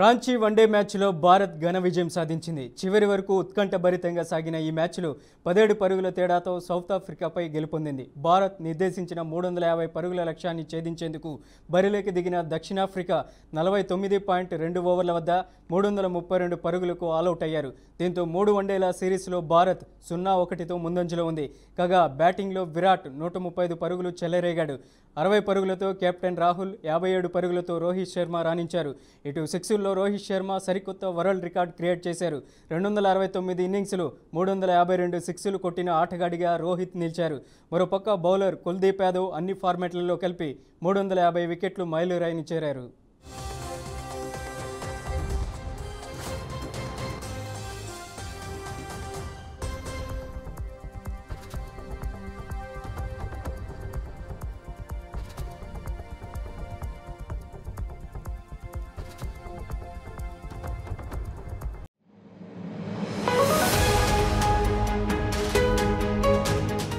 Ranchi one day మ్యాచ్లో భారత్ ఘన విజయం సాధించింది. చివరి వరకు ఉత్కంఠభరితంగా సాగిన ఈ మ్యాచ్లో 17 పరుగుల తేడాతో సౌత్ ఆఫ్రికాపై గెలుపొందింది. భారత్ నిర్దేశించిన 350 పరుగుల లక్ష్యాన్ని ఛేదించేందుకు బరిలోకి దిగిన దక్షిణాఫ్రికా 49.2 ఓవర్ల వద్ద 332 పరుగులకు ఆలౌట్ అయ్యారు. దీంతో 3 వన్డేల సిరీస్లో భారత్ 0-1తో ముందంజలో ఉంది. కాగా బ్యాటింగ్లో విరాట్ 135 పరుగులు చెలరేగాడు. 60 పరుగులతో కెప్టెన్ రాహుల్, 57 పరుగులతో రోహిత్ శర్మ రాణించారు. ఇటు సిక్స్ల్లో రోహిత్ శర్మ సరికొత్త వరల్డ్ రికార్డ్ క్రియేట్ చేశారు. 269 ఇన్నింగ్స్లు 352 సిక్స్లు కొట్టిన ఆటగాడిగా రోహిత్ నిలిచారు. మరోపక్క బౌలర్ కుల్దీప్ యాదవ్ అన్ని ఫార్మాట్లలో కలిపి 350 వికెట్లు మైలురాయిని చేరారు.